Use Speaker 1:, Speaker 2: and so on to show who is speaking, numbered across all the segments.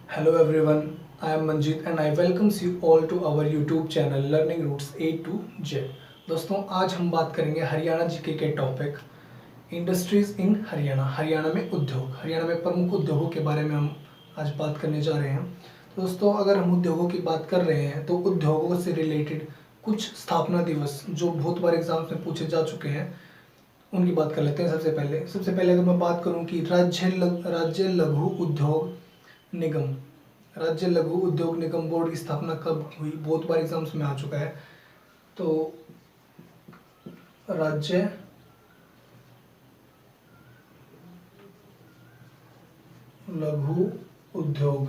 Speaker 1: Hello everyone, I am Manjeet and I welcomes you all to our YouTube channel Learning Roots A to Z। दोस्तों आज हम बात करेंगे Haryana GK के topic industries इन हरियाणा। हरियाणा में उद्योग, हरियाणा में प्रमुख उद्योगों के बारे में हम आज बात करने जा रहे हैं। तो दोस्तों अगर हम उद्योगों की बात कर रहे हैं तो उद्योगों से रिलेटेड कुछ स्थापना दिवस जो बहुत बार एग्जाम्स में पूछे जा चुके हैं उनकी बात कर लेते हैं। सबसे पहले अगर मैं बात करूं कि राज्य लघु उद्योग निगम, राज्य लघु उद्योग निगम बोर्ड की स्थापना कब हुई, बहुत बार एग्जाम्स में आ चुका है। तो राज्य लघु उद्योग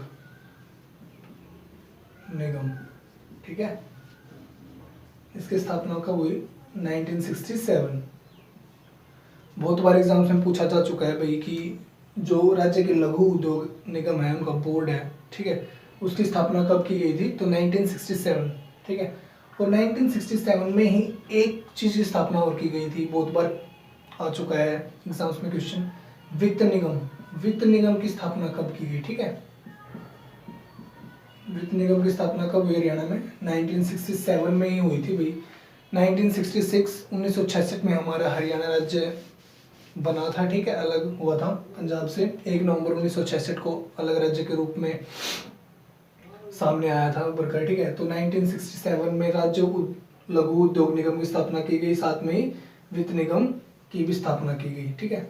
Speaker 1: निगम, ठीक है, इसकी स्थापना कब हुई? 1967। बहुत बार एग्जाम्स में पूछा जा चुका है भाई कि जो राज्य के लघु उद्योग निगम है उनका बोर्ड है, ठीक है, उसकी स्थापना कब की गई थी? तो 1967, ठीक है। और 1967 में ही एक चीज़ की स्थापना और की गई थी, बहुत बार आ चुका है एग्जाम्स में क्वेश्चन, वित्त निगम। वित्त निगम की स्थापना कब की गई? ठीक है, वित्त निगम की स्थापना कब हुई हरियाणा में? 1967 में ही हुई थी भाई। 1966 में हमारा हरियाणा राज्य बना था, ठीक है, अलग हुआ था पंजाब से। 1 नवंबर 1966 को अलग राज्य के रूप में सामने आया था उभर कर, ठीक है। तो 1967 में राज्य लघु उद्योग निगम की स्थापना की गई, साथ में ही वित्त निगम की भी स्थापना की गई, ठीक है।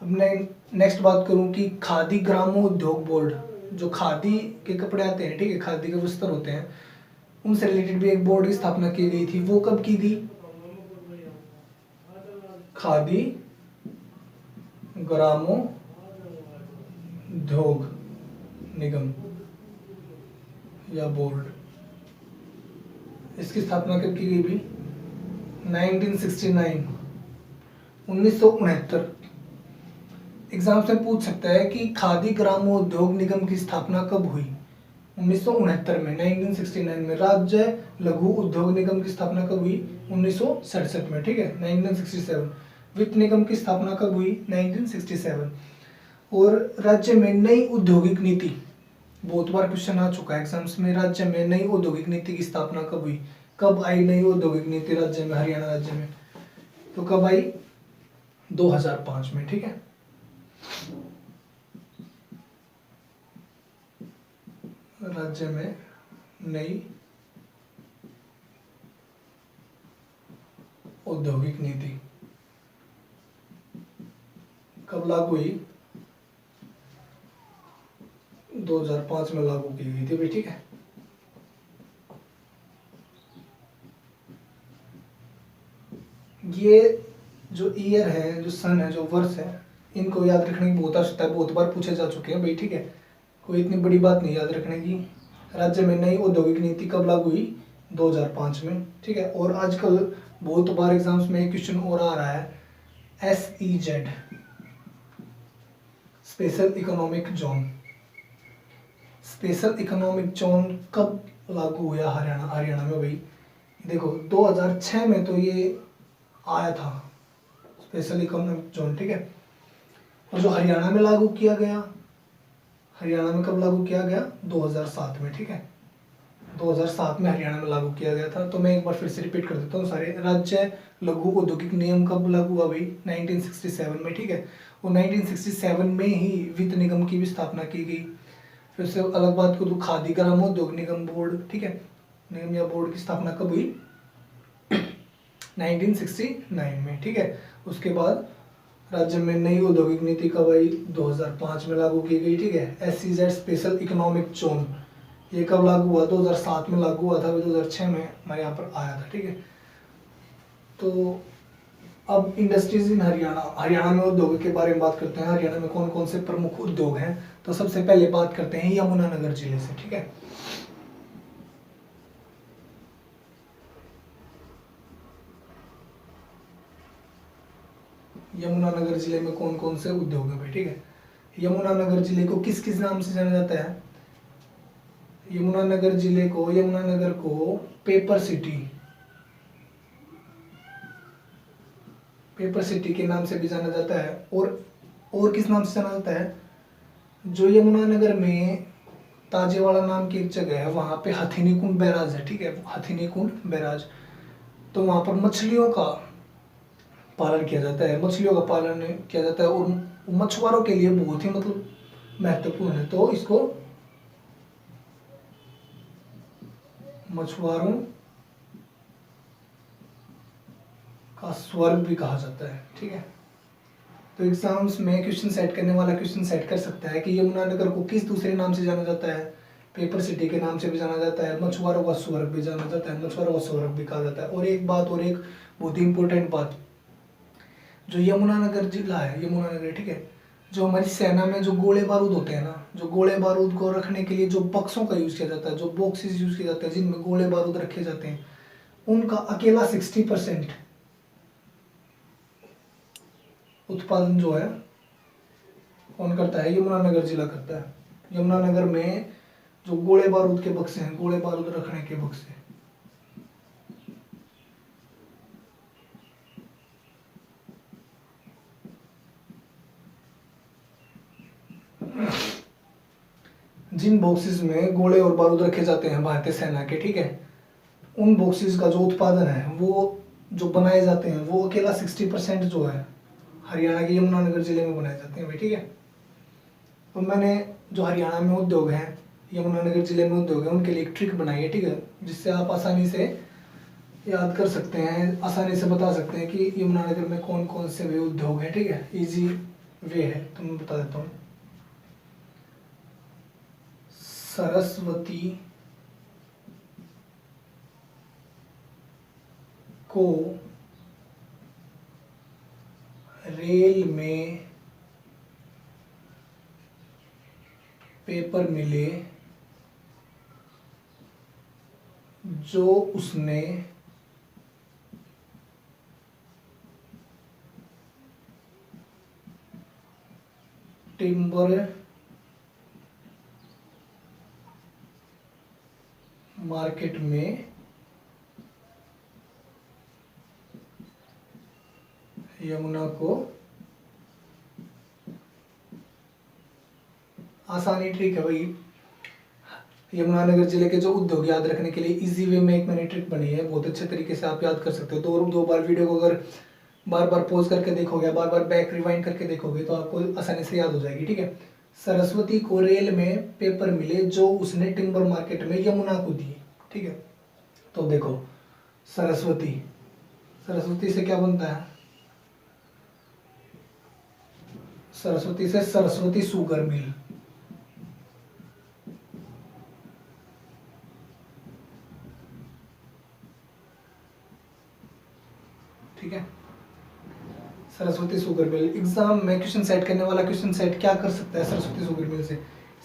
Speaker 1: अब मैं नेक्स्ट बात करूं कि खादी ग्रामोद्योग बोर्ड, जो खादी के कपड़े आते हैं, ठीक है, खादी के वस्त्र होते हैं, उनसे रिलेटेड भी एक बोर्ड की स्थापना की गई थी। वो कब की थी? खादी ग्रामोद्योग निगम या बोर्ड, इसकी स्थापना कब की गई भी? 1969, 1969। एग्जाम से पूछ सकता है कि खादी ग्रामोद्योग निगम की स्थापना कब हुई? 1969 में, 1969 में। राज्य लघु उद्योग निगम की स्थापना कब हुई? 1967 में, ठीक है, 1967। वित्त निगम की स्थापना कब हुई? 1967। और राज्य में नई औद्योगिक नीति, बहुत बार क्वेश्चन आ चुका है एग्जाम्स में, राज्य में नई औद्योगिक नीति की स्थापना कब हुई? कब आई नई औद्योगिक नीति राज्य में, हरियाणा राज्य में? तो कब आई? 2005 में, ठीक है। राज्य में नई औद्योगिक नीति कब लागू हुई? 2005 में लागू की गई थी भाई, ठीक है। ये जो ईयर है, जो सन है, जो वर्ष है, इनको याद रखने की बहुत आवश्यकता है, बहुत बार पूछे जा चुके हैं भाई, ठीक है, कोई इतनी बड़ी बात नहीं याद रखने की। राज्य में नई औद्योगिक नीति कब लागू हुई? 2005 में, ठीक है। और आजकल बहुत बार एग्जाम्स में एक क्वेश्चन और आ रहा है, SEZ, special economic zone. Special economic zone कब लागू हुआ हरियाणा में भाई? देखो 2006 में तो ये आया था स्पेशल इकोनॉमिक जोन, ठीक है। और जो हरियाणा में लागू किया गया, हरियाणा में कब लागू किया गया? 2007 में, ठीक है, 2007 में हरियाणा में लागू किया गया था। तो मैं एक बार फिर से रिपीट कर देता हूँ सारे। राज्य लघु औद्योगिक नियम कब लागू हुआ भाई? 1967 में, ठीक है। और 1967 में ही वित्त निगम की भी स्थापना की गई। फिर से अलग बात करूँ, खादी ग्रामोद्योग निगम बोर्ड, ठीक है, निगम या बोर्ड की स्थापना कब हुई? 1969 में, ठीक है। उसके बाद राज्य में नई औद्योगिक नीति कब आई? 2005 में लागू की गई, ठीक है। SEZ स्पेशल इकोनॉमिक जोन, ये कब लागू हुआ? 2007 में लागू हुआ था, 2006 में हमारे यहाँ पर आया था, ठीक है। तो अब इंडस्ट्रीज इन हरियाणा, हरियाणा में उद्योगों के बारे में बात करते हैं। हरियाणा में कौन कौन से प्रमुख उद्योग हैं? तो सबसे पहले बात करते हैं यमुनानगर जिले से, ठीक है। यमुनानगर जिले में कौन कौन से उद्योग हैं भाई, ठीक है। यमुनानगर जिले को किस किस नाम से जाना जाता है? यमुनानगर को पेपर सिटी, पेपर सिटी के नाम से भी जाना जाता है। और किस नाम से जाना जाता है? जो यमुनानगर में ताजेवाड़ा नाम की एक जगह है, वहाँ पे हथिनीकुंड बैराज है, ठीक है, हथिनीकुंड बैराज। तो वहाँ पर मछलियों का पालन किया जाता है, मछलियों का पालन किया जाता है और मछुआरों के लिए बहुत ही मतलब महत्वपूर्ण है। तो इसको मछुआरों का स्वर्ग भी कहा जाता है, ठीक है। तो एग्जाम्स में क्वेश्चन सेट करने वाला क्वेश्चन सेट कर सकता है कि यमुनानगर को किस दूसरे नाम से जाना जाता है। पेपर सिटी के नाम से भी जाना जाता है, मछुआरों का स्वर्ग भी जाना जाता है, मछुआरों का स्वर्ग भी कहा जाता है। और एक बात, और एक बहुत ही इंपॉर्टेंट बात, जो यमुनानगर जिला है, यमुनानगर, ठीक है, जो हमारी सेना में जो गोले बारूद होते हैं ना, जो गोले बारूद को रखने के लिए जो बक्सों का यूज किया जाता है, जो बॉक्सेस यूज किए जाते हैं जिनमें गोले बारूद रखे जाते हैं, उनका अकेला 60% उत्पादन जो है कौन करता है, यमुनानगर जिला करता है। यमुनानगर में जो गोले बारूद के बक्से हैं, गोले बारूद रखने के बक्से, जिन बॉक्सेस में गोले और बारूद रखे जाते हैं भारतीय सेना के, ठीक है, उन बॉक्सेस का जो उत्पादन है, वो जो बनाए जाते हैं, वो अकेला 60% जो है हरियाणा के यमुनानगर जिले में बनाए जाते हैं भाई, ठीक है। तो मैंने जो हरियाणा में उद्योग हैं, यमुनानगर जिले में उद्योग है, उनके लिए एक ट्रिक बनाई है, ठीक है, जिससे आप आसानी से याद कर सकते हैं, आसानी से बता सकते हैं कि यमुनानगर में कौन कौन से वे उद्योग है, ठीक है। इजी वे है, तो मैं बता देता हूँ। सरस्वती को रेल में पेपर मिले जो उसने टिम्बर मार्केट में यमुना को, आसानी ट्रिक है भाई, यमुनानगर जिले के जो उद्योग याद रखने के लिए इजी वे में एक मैंने ट्रिक बनी है, बहुत अच्छे तरीके से आप याद कर सकते हो। दो बार वीडियो को अगर बार बार पॉज करके देखोगे, बार बार बैक रिवाइंड करके देखोगे, तो आपको आसानी से याद हो जाएगी, ठीक है। सरस्वती को रेल में पेपर मिले जो उसने टिम्बर मार्केट में यमुना को दिए, ठीक है। तो देखो, सरस्वती, सरस्वती से क्या बनता है, सरस्वती से सरस्वती शुगर मिल, ठीक है, सरस्वती शुगर मिल। एग्जाम में क्वेश्चन सेट करने वाला क्वेश्चन सेट क्या कर सकता है सरस्वती शुगर मिल से,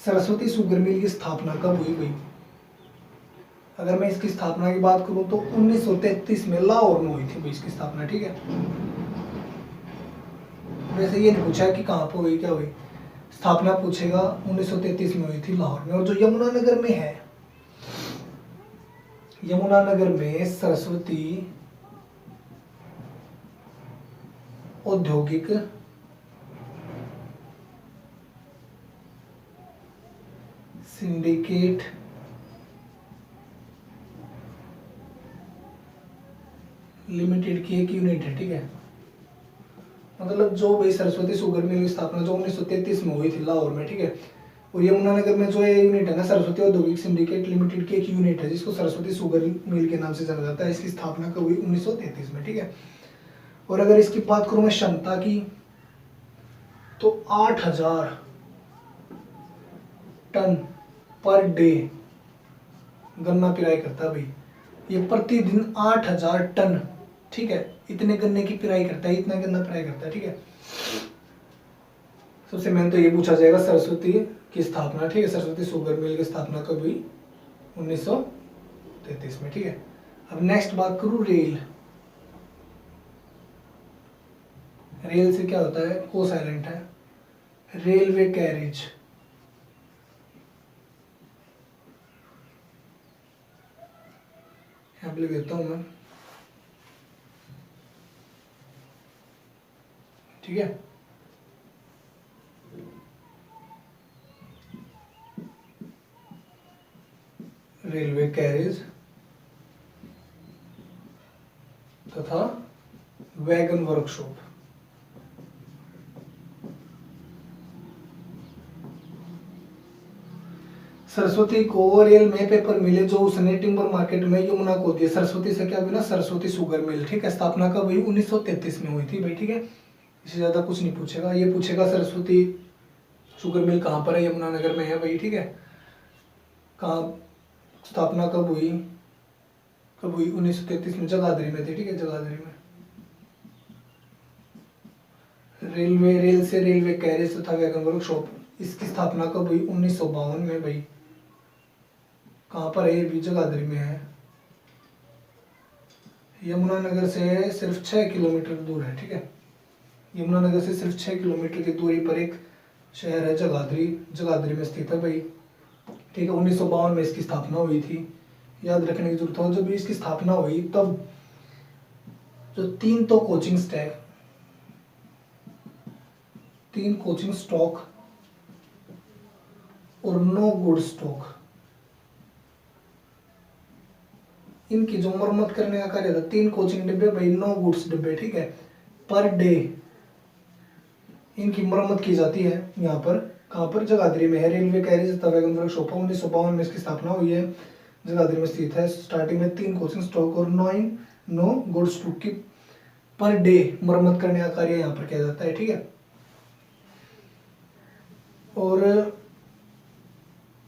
Speaker 1: सरस्वती शुगर मिल की स्थापना कब हुई भाई। अगर मैं इसकी स्थापना की बात करूं तो 1933 में लाहौर में हुई थी भाई इसकी स्थापना, ठीक है। वैसे ये नहीं पूछा कि कहाँ पर हुई, क्या हुई, स्थापना पूछेगा, 1933 में हुई थी लाहौर में। और जो यमुनानगर में है, यमुनानगर में सरस्वती औद्योगिक सिंडिकेट लिमिटेड की एक यूनिट है, ठीक है। मतलब जो भाई सरस्वती शुगर मिल की स्थापना जो 1933 में हुई थी लाहौर में, ठीक है, और यमुनानगर में जो ये यूनिट है ना, सरस्वती औद्योगिक सिंडिकेट लिमिटेड की एक यूनिट है जिसको सरस्वती शुगर मिल के नाम से जाना जाता है। इसकी स्थापना कब हुई, 1933 में, ठीक है। और अगर इसकी बात करूं मैं क्षमता की, तो 8000 टन पर डे गन्ना पिराई करता है भाई, ये प्रतिदिन 8000 टन, ठीक है, इतने गन्ने की पिराई करता है, इतना गन्ना पिराई करता है, ठीक है। सबसे मेन तो ये पूछा जाएगा सरस्वती की स्थापना, ठीक है, सरस्वती शुगर मिल की स्थापना कब हुई, 1933 में, ठीक है। अब नेक्स्ट बात करूं रेल, रेल से क्या होता है, को साइलेंट है, रेलवे कैरेज, यहाँ पे लिख देता हूं मैं, ठीक है। रेलवे कैरेज तथा वैगन वर्कशॉप। सरस्वती को रेल में पेपर मिले जो उसने टिम्बर मार्केट में यमुना को दिए। सरस्वती से क्या बिना सरस्वती शुगर मिल, ठीक है। स्थापना कब हुई? 1933 में हुई थी भाई, ठीक है। इससे ज्यादा कुछ नहीं पूछेगा। ये पूछेगा सरस्वती शुगर मिल कहाँ पर है? यमुनानगर में है भाई, ठीक है। कहाँ स्थापना कब हुई? 1933 में जगाधरी में थी, ठीक है, जगाधरी में। रेल से रेलवे कैरेज तथा वैगन वर्कशॉप, इसकी स्थापना कब हुई? 1952 में भाई। कहाँ पर है? ये भी जगाधरी में है। यमुनानगर से सिर्फ 6 किलोमीटर दूर है, ठीक है। यमुनानगर से सिर्फ 6 किलोमीटर की दूरी पर एक शहर है जगाधरी, जगाधरी में स्थित है भाई, ठीक है। 1952 में इसकी स्थापना हुई थी, याद रखने की जरूरत हो। जब इसकी स्थापना हुई तब जो 3 तो कोचिंग स्टैक, 3 कोचिंग स्टॉक और 9 गुड स्टॉक, इनकी जो मरम्मत करने का कार्य था, 3 कोचिंग डिब्बे भाई, 9 गुड्स डिब्बे, ठीक है, पर डे इनकी मरम्मत की जाती है। यहाँ पर कहाँ पर? जगाधरी में है। रेलवे कैरेज तथा वैगन वर्कशॉप 1952 में इसकी स्थापना हुई है, जगाधरी में स्थित है। स्टार्टिंग में 3 कोचिंग स्टॉक और 9 गुड स्टॉक की पर डे मरम्मत करने का कार्य यहाँ पर किया जाता है, ठीक है। और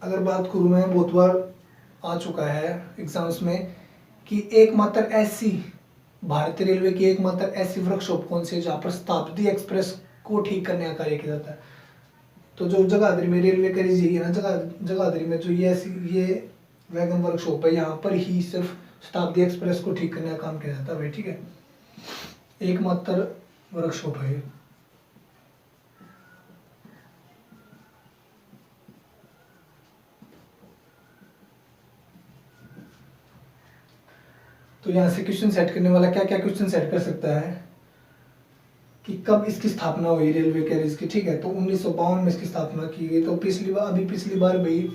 Speaker 1: अगर बात करूँ मैं, बहुत बार आ चुका है एग्जाम्स में कि एकमात्र ऐसी भारतीय रेलवे की एकमात्र ऐसी वर्कशॉप कौन सी है जहाँ पर शताब्दी एक्सप्रेस को ठीक करने का कार्य किया जाता है? तो जो जगाधरी में रेलवे कैरेज यही है ना, जगाधरी में जो ये वैगन वर्कशॉप है, यहाँ पर ही सिर्फ शताब्दी एक्सप्रेस को ठीक करने का काम किया जाता है भाई, ठीक है। एकमात्र वर्कशॉप है। तो यहाँ से क्वेश्चन सेट करने वाला क्या क्या क्वेश्चन सेट कर सकता है कि कब इसकी स्थापना हुई रेलवे कैरेज की, ठीक है। तो 1952 में इसकी स्थापना की गई। तो पिछली बार भाई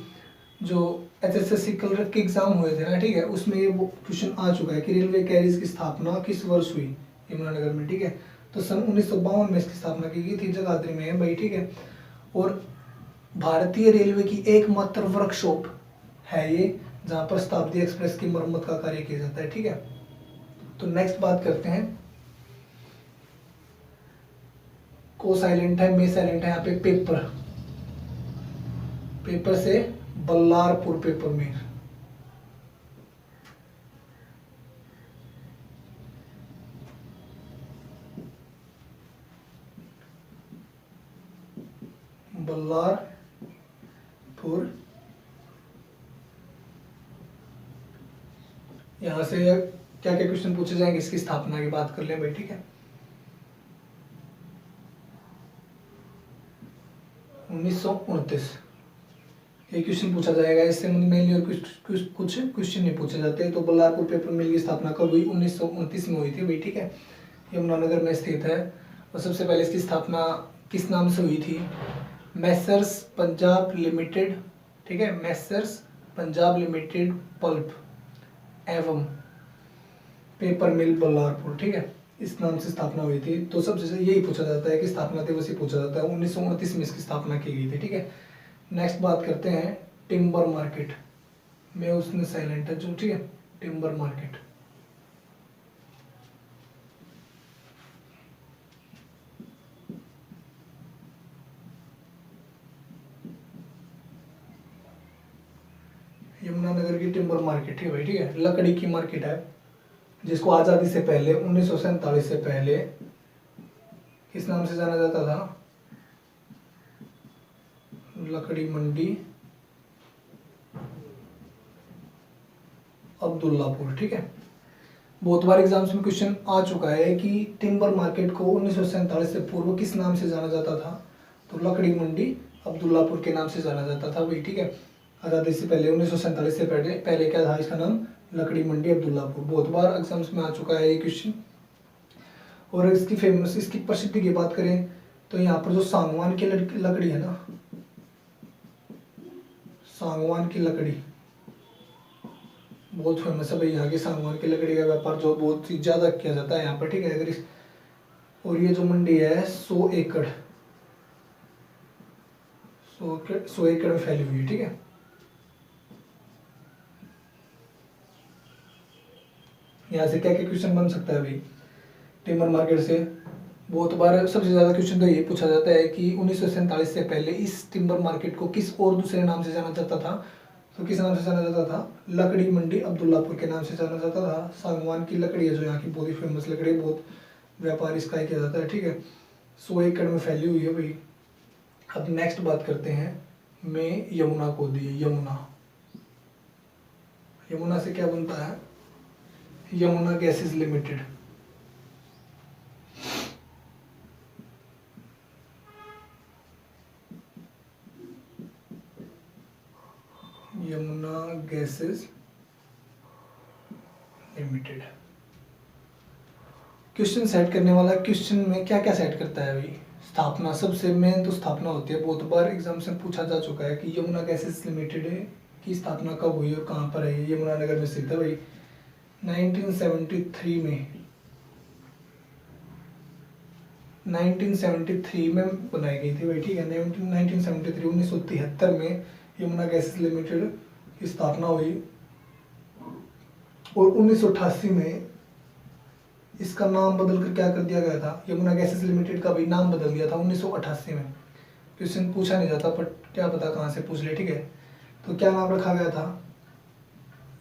Speaker 1: जो HSSC कलर के एग्जाम हुए थे ना, ठीक है, उसमें ये वो क्वेश्चन आ चुका है कि रेलवे कैरेज की स्थापना किस वर्ष हुई यमुनानगर में, ठीक है। तो सन 1952 में इसकी स्थापना की गई थी, जगाधरी में है भाई, ठीक है। और भारतीय रेलवे की एकमात्र वर्कशॉप है ये जहाँ पर शताब्दी एक्सप्रेस की मरम्मत का कार्य किया जाता है, ठीक है। तो नेक्स्ट बात करते हैं, को साइलेंट है, मे साइलेंट है, यहाँ पे पेपर से बल्लारपुर पेपर मिल, बल्लारपुर। यहाँ से क्या क्या क्वेश्चन पूछे जाएंगे, इसकी स्थापना की बात कर लें भाई, ठीक है। 1929 ये क्वेश्चन पूछा जाएगा, इससे मेनली और कुछ क्वेश्चन नहीं पूछे जाते। तो बल्लारपुर पेपर मिल की स्थापना कब हुई? 1929 में हुई थी भाई, ठीक है। यमुनानगर में स्थित है। और सबसे पहले इसकी स्थापना किस नाम से हुई थी? मैसर्स पंजाब लिमिटेड, ठीक है, मैसर्स पंजाब लिमिटेड पल्प एवं पेपर मिल बल्लारपुर, ठीक है, इस नाम से स्थापना हुई थी। तो सबसे यही पूछा जाता है कि स्थापना दिवस ही पूछा जाता है। 1929 में इसकी स्थापना की गई थी, ठीक है। नेक्स्ट बात करते हैं टिम्बर मार्केट में, उसने साइलेंट है जो, ठीक है, टिम्बर मार्केट। यमुनानगर की टिम्बर मार्केट है भाई, ठीक है, लकड़ी की मार्केट है, जिसको आज़ादी से पहले 1947 से पहले किस नाम से जाना जाता था? लकड़ी मंडी अब्दुल्लापुर, ठीक है। बहुत बार एग्जाम्स में क्वेश्चन आ चुका है कि टिम्बर मार्केट को 1947 से पूर्व किस नाम से जाना जाता था? तो लकड़ी मंडी अब्दुल्लापुर के नाम से जाना जाता था भाई, ठीक है। आज़ादी से पहले 1947 से पहले क्या था इसका नाम? लकड़ी मंडी अब्दुल्लापुर। बहुत बार एग्जाम्स में आ चुका है ये क्वेश्चन। और इसकी प्रसिद्धि की बात करें तो यहाँ पर जो सागवान की लकड़ी है ना, सागवान की लकड़ी बहुत फेमस है भाई यहाँ की सागवान की लकड़ी का व्यापार जो बहुत ही ज़्यादा किया जाता है यहाँ पर, ठीक है। अगर इस और ये जो मंडी है 100 एकड़ 100 एकड़ में फैली हुई है, ठीक है। यहाँ से क्या क्या क्वेश्चन बन सकता है भाई टिम्बर मार्केट से? बहुत बार सबसे ज़्यादा क्वेश्चन तो ये पूछा जाता है कि 1947 से पहले इस टिम्बर मार्केट को किस और दूसरे नाम से जाना जाता था? तो किस नाम से जाना जाता था? लकड़ी मंडी अब्दुल्लापुर के नाम से जाना जाता था। सागवान की लकड़ी है जो यहाँ की बहुत ही फेमस लकड़ी, बहुत व्यापार इसका ही किया जाता है, ठीक है। 100 एकड़ में फैली हुई है भाई। अब नेक्स्ट बात करते हैं मैं यमुना को दी। यमुना से क्या बनता है? Yamuna gases limited. Yamuna gases limited. Question set करने वाला क्वेश्चन में क्या क्या सेट करता है भाई? स्थापना, सबसे मेन तो स्थापना होती है। बहुत बार एग्जाम से पूछा जा चुका है कि यमुना गैसेस लिमिटेड की स्थापना कब हुई और कहाँ पर है? यमुनानगर में स्थित है भाई। 1973 में बनाई गई थी भाई, ठीक है। 1973 में यमुना गैसेस लिमिटेड की स्थापना हुई और 1988 में इसका नाम बदल कर क्या कर दिया गया था? यमुना गैसेस लिमिटेड का भी नाम बदल दिया था 1988 में। क्वेश्चन पूछा नहीं जाता पर क्या पता कहाँ से पूछ ले, ठीक है। तो क्या नाम रखा गया था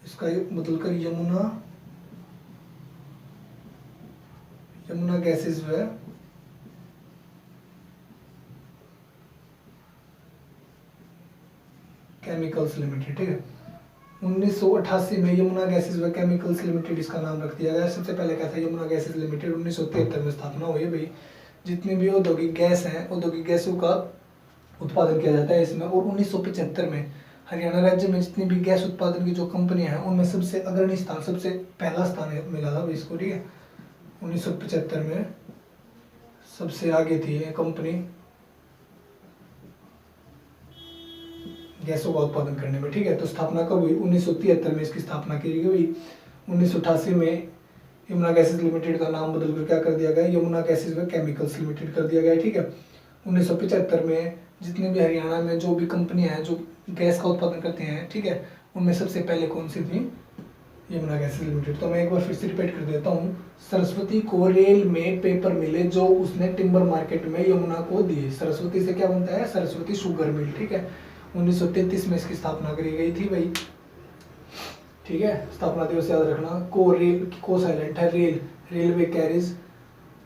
Speaker 1: इसका? बदलकर यमुना गैसेस व केमिकल्स लिमिटेड, ठीक है। 1988 में यमुना गैसेस व केमिकल्स लिमिटेड इसका नाम रख दिया गया। सबसे पहले क्या था? यमुना गैसेस लिमिटेड 1973 में स्थापना हुई है भाई। जितनी भी औद्योगिक गैस हैं, औद्योगिक गैसों का उत्पादन किया जाता है इसमें। और 1975 में हरियाणा राज्य में जितनी भी गैस उत्पादन की जो कंपनियां हैं उनमें सबसे अग्रणी स्थान, सबसे पहला स्थान मिला था इसको, ठीक है। 1975 में सबसे आगे थी ये कंपनी गैसों का उत्पादन करने में, ठीक है। तो स्थापना कब हुई? 1973 में इसकी स्थापना की गई। 1988 में यमुना गैसेस लिमिटेड का नाम बदलकर क्या कर दिया गया? यमुना गैसेस व केमिकल्स लिमिटेड कर दिया गया, ठीक है। 1975 में जितने भी हरियाणा में जो भी कंपनियां हैं जो गैस का उत्पादन करती हैं, ठीक है, उनमें सबसे पहले कौन सी थी? Yamuna gases limited. तो मैं एक बार फिर से रिपीट कर देता हूँ। सरस्वती को रेल में पेपर मिले जो उसने टिम्बर मार्केट में यमुना को दिए। सरस्वती से क्या बनता है? सरस्वती शुगर मिल, ठीक है। 1933 में इसकी स्थापना करी गई थी भाई, ठीक है। स्थापना दिवस याद रखना। को साइलेंट है रेल, रेलवे कैरिज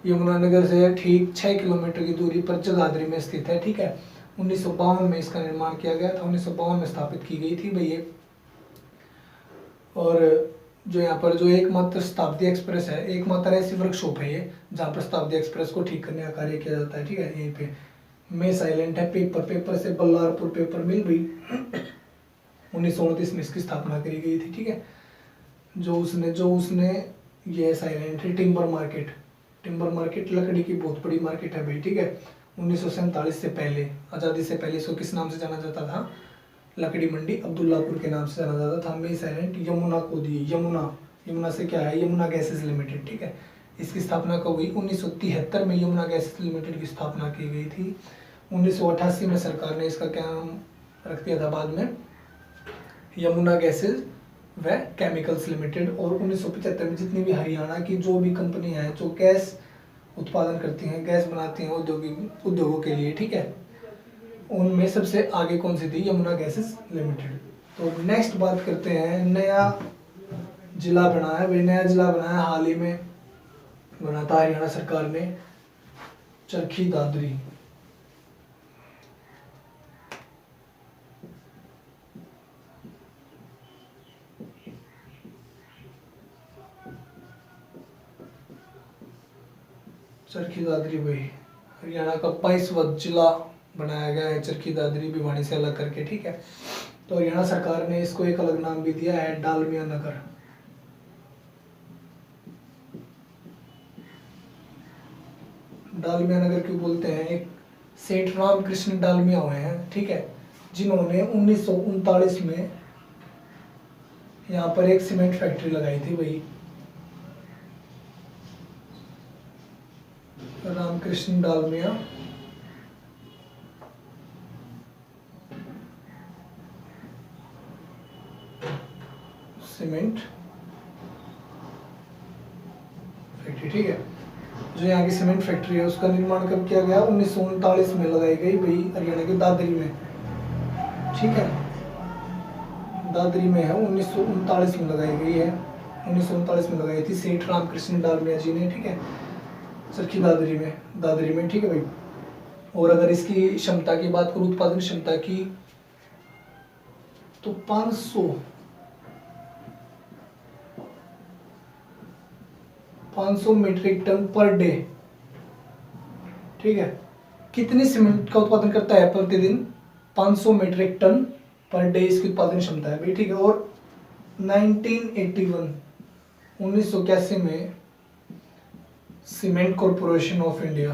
Speaker 1: यमुनानगर से ठीक 6 किलोमीटर की दूरी पर जगाधरी में स्थित है, ठीक है। 1952 में इसका निर्माण किया गया था। 1952 में स्थापित की गई थी भाई ये। और जो यहाँ पर जो एकमात्र शताब्दी एक्सप्रेस है, एकमात्र ऐसी वर्कशॉप है ये जहाँ पर शताब्दी एक्सप्रेस को ठीक करने का कार्य किया जाता है, ठीक है। यहीं पे में साइलेंट है पेपर से बल्लारपुर पेपर मिल भी 1929 में इसकी स्थापना करी गई थी, ठीक है। जो उसने ये साइलेंट है टिम्बर मार्केट लकड़ी की बहुत बड़ी मार्केट है भाई, ठीक है। 1947 से पहले, आज़ादी से पहले इसको किस नाम से जाना जाता था? लकड़ी मंडी अब्दुल्लापुर के नाम से जाना जाता था। में साइलेंट यमुना को दी। यमुना से क्या है? यमुना गैसेस लिमिटेड, ठीक है। इसकी स्थापना कब हुई? 1973 में यमुना गैसेस लिमिटेड की स्थापना की गई थी। 1988 में सरकार ने इसका क्या नाम रख दिया था बाद में? यमुना गैसेस व केमिकल्स लिमिटेड। और 1975 में जितनी भी हरियाणा की जो भी कंपनियां हैं जो गैस उत्पादन करती हैं, गैस बनाती हैं उद्योगों के लिए, ठीक है, उनमें सबसे आगे कौन सी थी? Yamuna gases limited. तो नेक्स्ट बात करते हैं, नया जिला बना है भाई। नया जिला बना है हाल ही में, बना था हरियाणा सरकार ने, चरखी दादरी। चरखी दादरी भाई हरियाणा का 22वां जिला बनाया गया है, चरखी दादरी भिवानी से अलग करके, ठीक है। तो हरियाणा सरकार ने इसको एक अलग नाम भी दिया है, डालमिया नगर। डालमिया नगर क्यों बोलते हैं? एक सेठ रामकृष्ण डालमिया हुए हैं, ठीक है, जिन्होंने 1939 में यहाँ पर एक सीमेंट फैक्ट्री लगाई थी भाई, रामकृष्ण डालमिया सीमेंट फैक्ट्री, ठीक है। जो यहाँ की सीमेंट फैक्ट्री है उसका निर्माण कब किया गया? 1939 में लगाई गई भाई, हरियाणा के दादरी में, ठीक है। दादरी में है, 1939 में लगाई गई है, 1939 में लगाई थी सेठ रामकृष्ण डालमिया जी ने, ठीक है, चरखी दादरी में, ठीक है भाई। और अगर इसकी क्षमता की बात करूँ, उत्पादन क्षमता की, तो 500 मीट्रिक टन पर डे, ठीक है। कितनी सीमेंट का उत्पादन करता है प्रतिदिन? 500 मीट्रिक टन पर डे इसकी उत्पादन क्षमता है भाई, ठीक है। और 1981 में सीमेंट कॉर्पोरेशन ऑफ इंडिया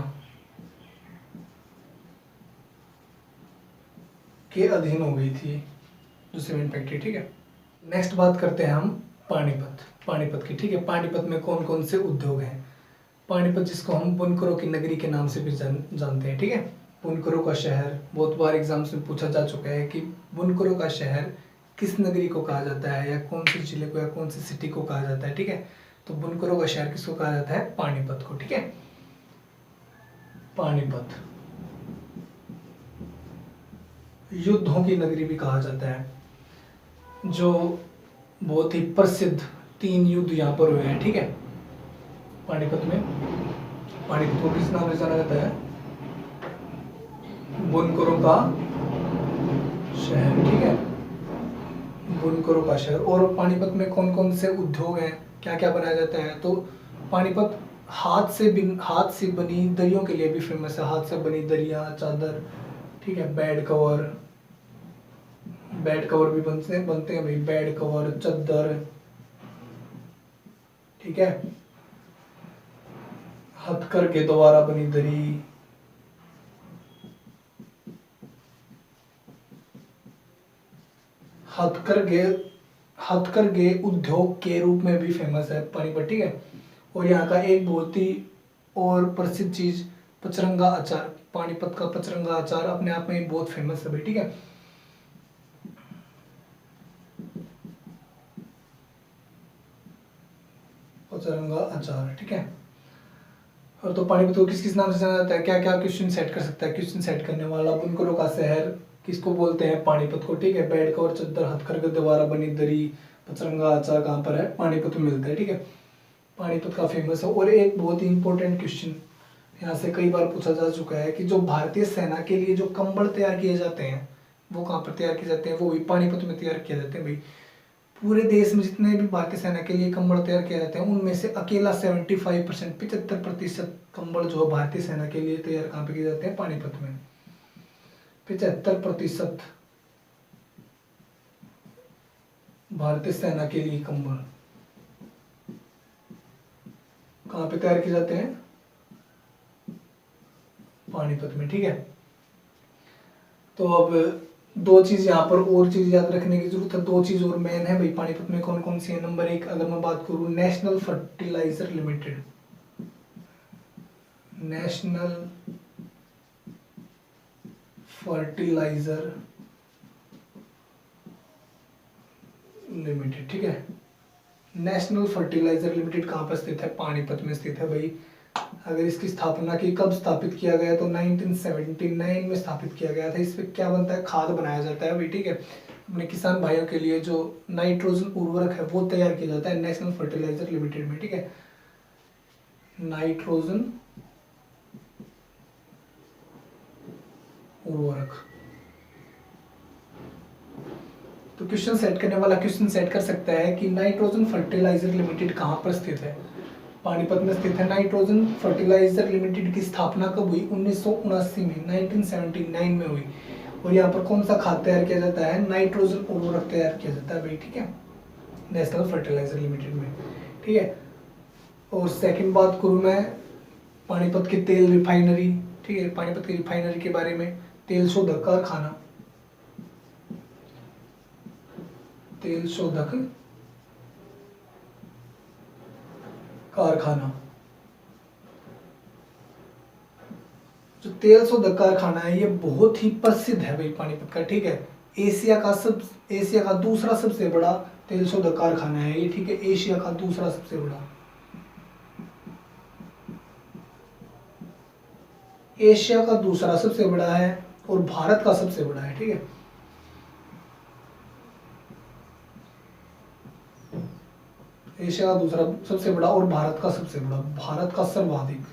Speaker 1: के अधीन हो गई थी जो सीमेंट फैक्ट्री, ठीक है। नेक्स्ट बात करते हैं हम पानीपत की, ठीक है। पानीपत में कौन कौन से उद्योग हैं? पानीपत जिसको हम बुनकरों की नगरी के नाम से भी जानते हैं, ठीक है। बुनकरों का शहर, बहुत बार एग्जाम्स में पूछा जा चुका है कि बुनकरों का शहर किस नगरी को कहा जाता है, या कौन से जिले को या कौन सी सिटी को कहा जाता है, ठीक है। तो बुनकरों का शहर किसको कहा जाता है? पानीपत को, ठीक है। पानीपत युद्धों की नगरी भी कहा जाता है, जो बहुत ही प्रसिद्ध 3 युद्ध यहाँ पर हुए हैं, ठीक है। पानीपत को किस नाम से जाना जाता है? बुनकरों का शहर, ठीक है, बुनकरों का शहर। और पानीपत में कौन कौन से उद्योग हैं, क्या क्या बनाया जाता है? तो पानीपत हाथ से बनी दरियों के लिए भी फेमस है, हाथ से बनी दरिया, चादर, ठीक है, बेड कवर भी बनते हैं भाई, बेड कवर, चादर, ठीक है। हथकर के द्वारा बनी दरी, हथकरघे उद्योग के रूप में भी फेमस है पानीपत, ठीक है। और यहाँ का एक बहुत ही और प्रसिद्ध चीज पचरंगा अचार, पानीपत का पचरंगा अचार अपने आप में बहुत फेमस है भाई, ठीक है। पचरंगा अचार, ठीक है। और तो पानीपत को किस किस नाम से जाना जाता है? क्या क्या क्वेश्चन सेट कर सकता है? क्वेश्चन सेट करने वाला, बुनकरों का शहर किसको बोलते हैं? पानीपत को, ठीक है। बेड कवर, चादर, हथकरघे द्वारा बनी दरी, पचरंगा अचार कहाँ पर है? पानीपत में मिलता है, ठीक है। पानीपत का फेमस है। और एक बहुत ही इंपॉर्टेंट क्वेश्चन यहाँ से कई बार पूछा जा चुका है कि जो भारतीय सेना के लिए जो कंबल तैयार किए जाते हैं वो कहाँ पर तैयार किए जाते हैं? वो भी पानीपत में तैयार किए जाते हैं भाई। पूरे देश में जितने भी भारतीय सेना के लिए कंबल तैयार किए जाते हैं उनमें से अकेला 75%, 75% कंबल जो भारतीय सेना के लिए तैयार कहाँ पे किए जाते हैं? पानीपत में। 75% भारतीय सेना के लिए कंबल कहाँ पे तैयार किए जाते हैं? पानीपत में, ठीक है। तो अब 2 चीज यहाँ पर और चीज याद रखने की जरूरत है, 2 चीज और मेन है भाई पानीपत में। कौन कौन सी है? नंबर 1 अगर मैं बात करूँ, national fertilizer limited, national fertilizer limited, ठीक है। नेशनल फर्टिलाइजर लिमिटेड कहाँ पर स्थित है? पानीपत में स्थित है भाई। अगर इसकी स्थापना की, कब स्थापित किया गया? तो 1979 में स्थापित किया गया था। इस पे क्या बनता है? खाद बनाया जाता है भाई, ठीक है। अपने किसान भाइयों के लिए जो नाइट्रोजन उर्वरक है वो तैयार किया जाता है नेशनल फर्टिलाइजर लिमिटेड में, ठीक है। नाइट्रोजन उर्वरक। तो क्वेश्चन सेट करने वाला क्वेश्चन सेट कर सकता है कि नाइट्रोजन फर्टिलाइजर लिमिटेड कहाँ पर स्थित है? पानीपत में स्थित है। नाइट्रोजन फर्टिलाइजर लिमिटेड की स्थापना कब हुई? 1979 में, 1979 में हुई। और यहाँ पर कौन सा खाद तैयार किया जाता है? नाइट्रोजन उर्वरक तैयार किया जाता है भाई, ठीक है, नेशनल फर्टिलाइजर लिमिटेड में, ठीक है। और सेकंड बात करूँ मैं पानीपत के तेल रिफाइनरी, ठीक है, पानीपत की रिफाइनरी के बारे में, तेल शोधक कारखाना, तेल शोधक कारखाना। जो तेल शोधक कारखाना है ये बहुत ही प्रसिद्ध है भाई पानीपत का, ठीक है। एशिया का दूसरा सबसे बड़ा तेल शोधक कारखाना है ये, ठीक है। एशिया का दूसरा सबसे बड़ा, एशिया का दूसरा सबसे बड़ा है और भारत का सबसे बड़ा है, ठीक है। एशिया का दूसरा सबसे बड़ा और भारत का सबसे बड़ा, भारत का सर्वाधिक।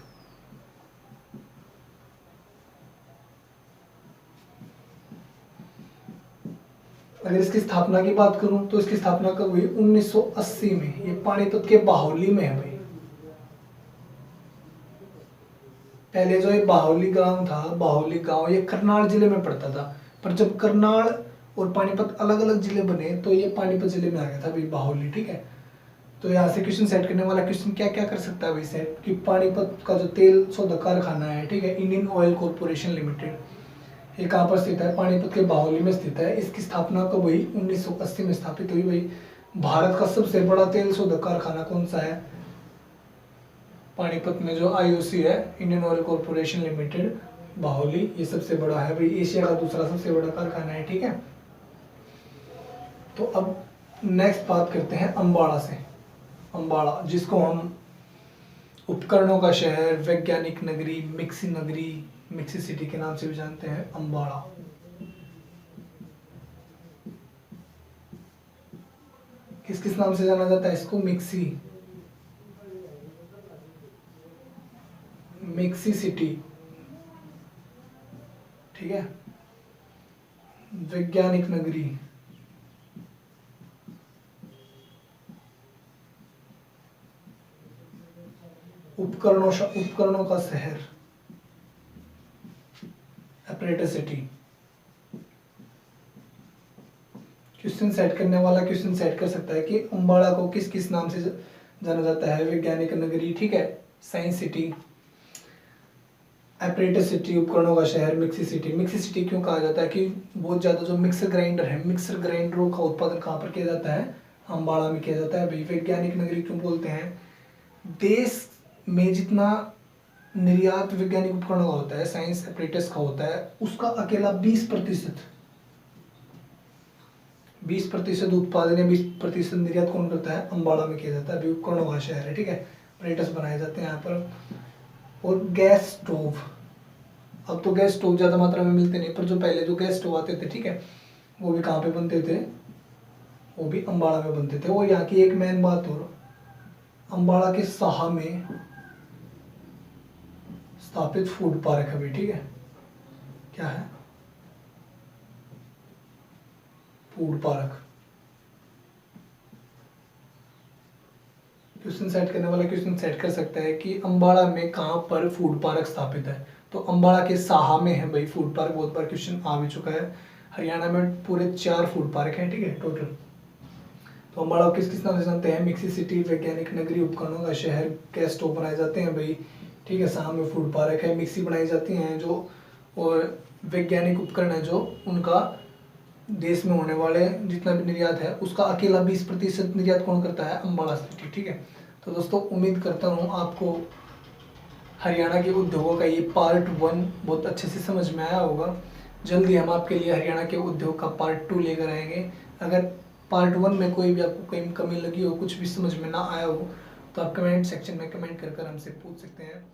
Speaker 1: अगर इसकी स्थापना की बात करूं तो इसकी स्थापना कब हुई? 1980 में। ये पानीपत के बाहुली में है भाई। पहले जो ये बाहुली गांव था, बाहुली गांव ये करनाल जिले में पड़ता था, पर जब करनाल और पानीपत अलग अलग जिले बने तो ये पानीपत जिले में आ गया था भाई बाहुली, ठीक है। तो यहाँ से क्वेश्चन सेट करने वाला क्वेश्चन क्या क्या कर सकता है भाई सेट, कि पानीपत का जो तेल शोधक कारखाना है, ठीक है, इंडियन ऑयल कॉर्पोरेशन लिमिटेड, ये कहाँ पर स्थित है? पानीपत के बाहुली में स्थित है। इसकी स्थापना कब हुई? 1980 में स्थापित हुई भाई। भारत का सबसे बड़ा तेल शोधक कारखाना कौन सा है? पानीपत में जो आईओसी है, इंडियन ऑयल कॉर्पोरेशन लिमिटेड बाहुली, ये सबसे बड़ा है भाई। एशिया का दूसरा सबसे बड़ा कारखाना है, ठीक है। तो अब नेक्स्ट बात करते हैं अम्बाड़ा से। अम्बाड़ा, जिसको हम उपकरणों का शहर, वैज्ञानिक नगरी, मिक्सी नगरी, मिक्सी सिटी के नाम से भी जानते हैं, अम्बाड़ा। किस किस नाम से जाना जाता है इसको? मिक्सी, मिक्सी सिटी, ठीक है। वैज्ञानिक नगरी, उपकरणों का शहर, ऑपरेटर सिटी। क्वेश्चन सेट करने वाला क्वेश्चन सेट कर सकता है कि अम्बाड़ा को किस किस नाम से जाना जाता है? वैज्ञानिक नगरी, ठीक है, साइंस सिटी, ऑपरेटर सिटी, उपकरणों का शहर, मिक्सी सिटी। मिक्सी सिटी क्यों कहा जाता है? कि बहुत ज्यादा जो मिक्सर ग्राइंडर है, मिक्सर ग्राइंडरों का उत्पादन कहाँ पर किया जाता है? अम्बाड़ा में किया जाता है भाई। वैज्ञानिक नगरी क्यों बोलते हैं? देश में जितना निर्यात वैज्ञानिक उपकरणों का होता है, साइंस ऑपरेटर्स का होता है, उसका अकेला 20% उत्पादन या 20% निर्यात कौन करता है? अम्बाड़ा में किया जाता है अभी। उपकरणों का शहर है, ठीक है। ऑपरेटर्स बनाए जाते हैं यहाँ पर। और गैस स्टोव, अब तो गैस स्टोव ज़्यादा मात्रा में मिलते नहीं, पर जो पहले जो गैस स्टोव आते थे, ठीक है, वो भी कहाँ पे बनते थे? वो भी अम्बाड़ा में बनते थे। और यहाँ की एक मेन बात और, अम्बाड़ा के साहा में स्थापित फूड पार्क है भी, ठीक है। क्या है? Food park. क्वेश्चन सेट करने वाला क्वेश्चन सेट कर सकता है कि अम्बाड़ा में कहाँ पर फूड पार्क स्थापित है? तो अम्बाड़ा के साहा में है भाई फूड पार्क। बहुत बार क्वेश्चन आ भी चुका है। हरियाणा में पूरे 4 फूड पार्क हैं, ठीक है, टोटल। तो अम्बाड़ा किस किस नाम से जानते हैं? मिक्सी सिटी, वैज्ञानिक नगरी, उपकरणों का शहर, गैस स्टोव बनाए जाते हैं भाई, ठीक है। साहा में फूड पार्क है, मिक्सी बनाई जाती हैं जो, और वैज्ञानिक उपकरण है जो, उनका देश में होने वाले जितना भी निर्यात है उसका अकेला 20% निर्यात कौन करता है? अम्बाड़ा सिटी, ठीक है। तो दोस्तों उम्मीद करता हूँ आपको हरियाणा के उद्योगों का ये पार्ट 1 बहुत अच्छे से समझ में आया होगा। जल्दी हम आपके लिए हरियाणा के उद्योग का पार्ट 2 लेकर आएंगे। अगर पार्ट 1 में कोई भी आपको कहीं कमी लगी हो, कुछ भी समझ में ना आया हो, तो आप कमेंट सेक्शन में कमेंट कर हमसे पूछ सकते हैं।